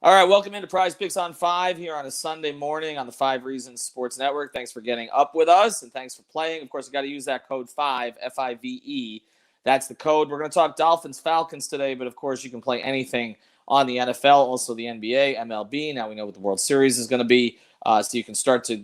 All right, welcome into PrizePicks on 5 here on a Sunday morning on the 5 Reasons Sports Network. Thanks for getting up with us, and thanks for playing. Of course, you got to use that code 5, F-I-V-E. That's the code. We're going to talk Dolphins, Falcons today, but of course, you can play anything on the NFL, also the NBA, MLB. Now we know what the World Series is going to be, so you can start to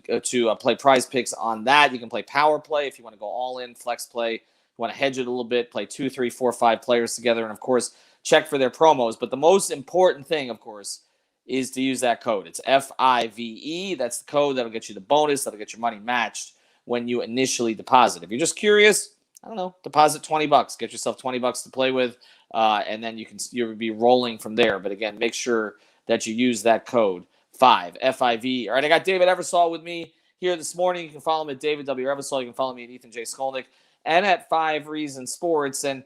play PrizePicks on that. You can play Power Play if you want to go all in, Flex Play. You want to hedge it a little bit, play 2, 3, 4, 5 players together, and of course, check for their promos. But the most important thing, of course, is to use that code. It's F-I-V-E. That's the code that'll get you the bonus. That'll get your money matched when you initially deposit. If you're just curious, I don't know, deposit $20. Get yourself $20 to play with, and then you'll be rolling from there. But again, make sure that you use that code 5, F-I-V-E. All right, I got David Eversole with me here this morning. You can follow him at David W. Eversole. You can follow me at Ethan J. Skolnick and at 5 Reasons Sports. And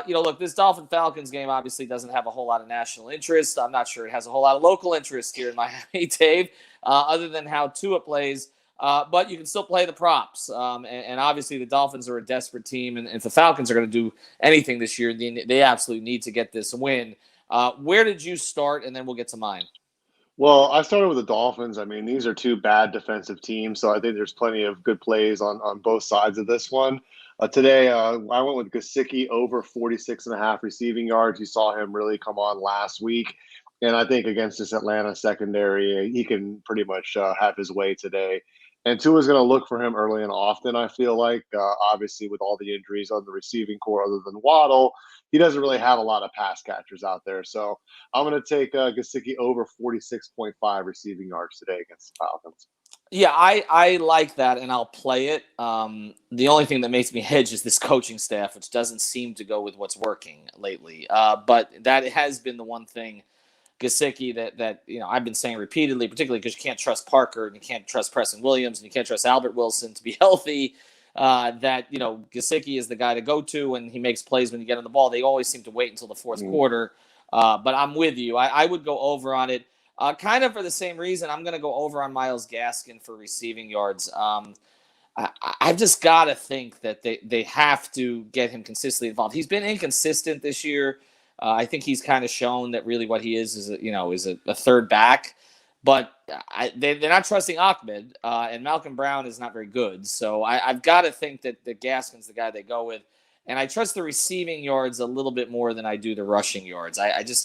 look, this Dolphin-Falcons game obviously doesn't have a whole lot of national interest. I'm not sure it has a whole lot of local interest here in Miami, Dave, other than how Tua plays. But you can still play the props. And obviously the Dolphins are a desperate team. And if the Falcons are going to do anything this year, they absolutely need to get this win. Where did you start? And then we'll get to mine. Well, I started with the Dolphins. I mean, these are two bad defensive teams, so I think there's plenty of good plays on both sides of this one. Today, I went with Gesicki over 46.5 receiving yards. You saw him really come on last week. And I think against this Atlanta secondary, he can pretty much have his way today. And Tua's going to look for him early and often, I feel like. Obviously, with all the injuries on the receiving core other than Waddle, he doesn't really have a lot of pass catchers out there. So I'm going to take Gesicki over 46.5 receiving yards today against the Falcons. Yeah, I like that, and I'll play it. The only thing that makes me hedge is this coaching staff, which doesn't seem to go with what's working lately. But that has been the one thing, Gesicki, that I've been saying repeatedly, particularly because you can't trust Parker, and you can't trust Preston Williams, and you can't trust Albert Wilson to be healthy. Gesicki is the guy to go to, and he makes plays when you get on the ball. They always seem to wait until the fourth quarter. But I'm with you. I would go over on it. Kind of for the same reason, I'm going to go over on Myles Gaskin for receiving yards. I've just got to think that they have to get him consistently involved. He's been inconsistent this year. I think he's kind of shown that really what he is a third back. But they're not trusting Ahmed, and Malcolm Brown is not very good. So I've got to think that Gaskin's the guy they go with. And I trust the receiving yards a little bit more than I do the rushing yards.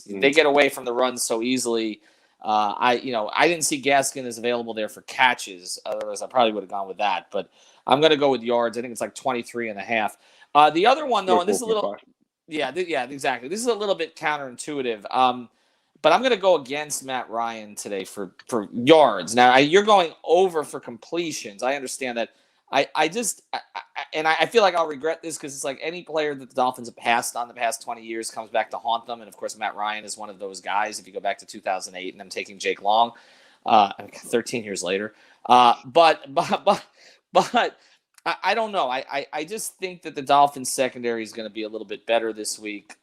They get away from the run so easily. I didn't see Gaskin as available there for catches. Otherwise, I probably would have gone with that. But I'm going to go with yards. I think it's like 23.5. The other one, though, and this is a little – yeah, exactly. This is a little bit counterintuitive. But I'm going to go against Matt Ryan today for yards. Now, you're going over for completions. I understand that. I feel like I'll regret this because it's like any player that the Dolphins have passed on the past 20 years comes back to haunt them. And, of course, Matt Ryan is one of those guys. If you go back to 2008 and I'm taking Jake Long, 13 years later. But I don't know. I just think that the Dolphins secondary is going to be a little bit better this week.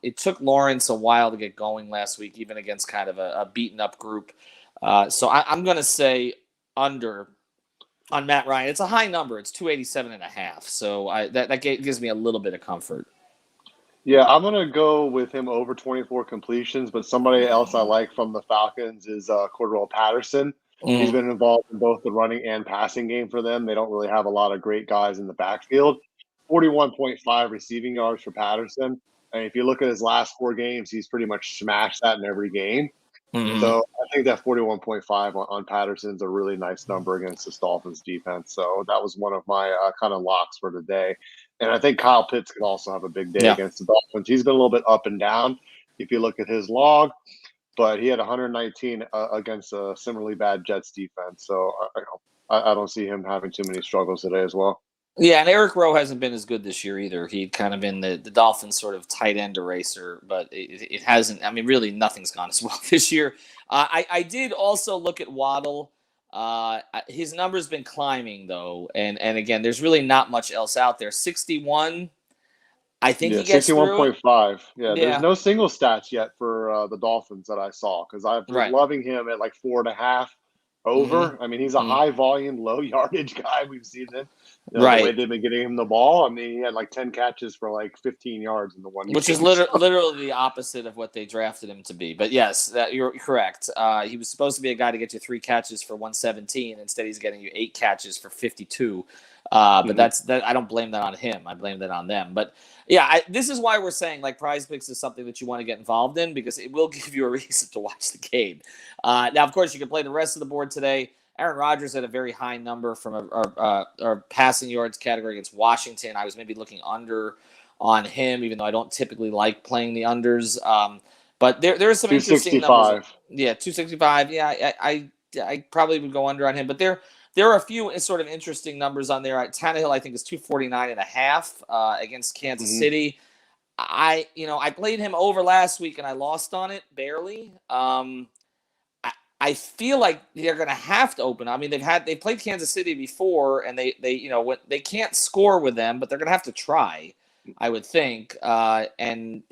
It took Lawrence a while to get going last week, even against kind of a beaten-up group. So I'm going to say under on Matt Ryan. It's a high number. It's 287.5. So that gives me a little bit of comfort. Yeah, I'm going to go with him over 24 completions, but somebody else I like from the Falcons is Corduroy Patterson. He's been involved in both the running and passing game for them. They don't really have a lot of great guys in the backfield. 41.5 receiving yards for Patterson. And if you look at his last 4 games, he's pretty much smashed that in every game. So I think that 41.5 on Patterson's a really nice number against this Dolphins defense. So that was one of my kind of locks for today. And I think Kyle Pitts could also have a big day against the Dolphins. He's been a little bit up and down if you look at his log, but he had 119 against a similarly bad Jets defense. So I don't see him having too many struggles today as well. Yeah, and Eric Rowe hasn't been as good this year either. He'd kind of been the Dolphins' sort of tight end eraser, but it hasn't. I mean, really, nothing's gone as well this year. I did also look at Waddle. His number's been climbing, though, and again, there's really not much else out there. 61, I think he gets 61.5. Yeah, there's no single stats yet for the Dolphins that I saw because I've been loving him at like 4.5. over. I mean, he's a high volume, low yardage guy. We've seen him. The way they've been getting him the ball. I mean, he had like 10 catches for like 15 yards in the one Which game. is literally the opposite of what they drafted him to be. But yes, you're correct. He was supposed to be a guy to get you 3 catches for 117. Instead, he's getting you 8 catches for 52. But that's I don't blame that on him. I blame that on them. But yeah, this is why we're saying like PrizePicks is something that you want to get involved in because it will give you a reason to watch the game. Now, of course, you can play the rest of the board today. Aaron Rodgers had a very high number from our passing yards category against Washington. I was maybe looking under on him, even though I don't typically like playing the unders. But there are some interesting numbers. Yeah, 265. Yeah, I probably would go under on him. But there are a few sort of interesting numbers on there. Tannehill, I think, is 249.5 against Kansas City. I played him over last week and I lost on it barely. I feel like they're going to have to open. I mean, they played Kansas City before, and they can't score with them, but they're going to have to try, I would think. And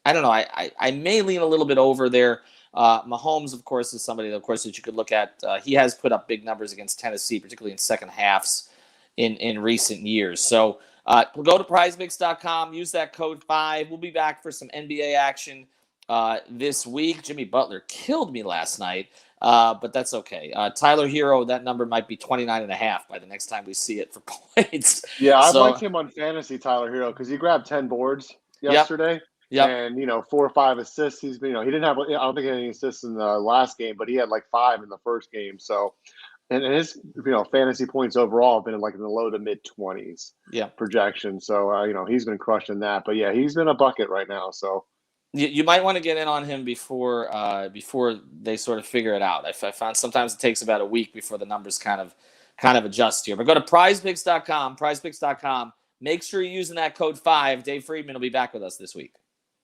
I don't know. I may lean a little bit over there. Mahomes, of course, is somebody that you could look at. He has put up big numbers against Tennessee, particularly in second halves in recent years. So go to PrizePicks.com. Use that code 5. We'll be back for some NBA action this week. Jimmy Butler killed me last night. But that's okay. Tyler Hero, that number might be 29.5 by the next time we see it for points. Yeah, I liked him on fantasy, Tyler Hero, because he grabbed 10 boards yesterday. Yep. And 4 or 5 assists. He's been, he didn't have. I don't think he had any assists in the last game, but he had like 5 in the first game. So, and his fantasy points overall have been like in the low to mid 20s. Yeah. Projection. So he's been crushing that. But yeah, he's been a bucket right now. So. You might want to get in on him before they sort of figure it out. I found sometimes it takes about a week before the numbers kind of adjust here. But go to PrizePicks.com, PrizePicks.com. Make sure you're using that code 5. Dave Friedman will be back with us this week.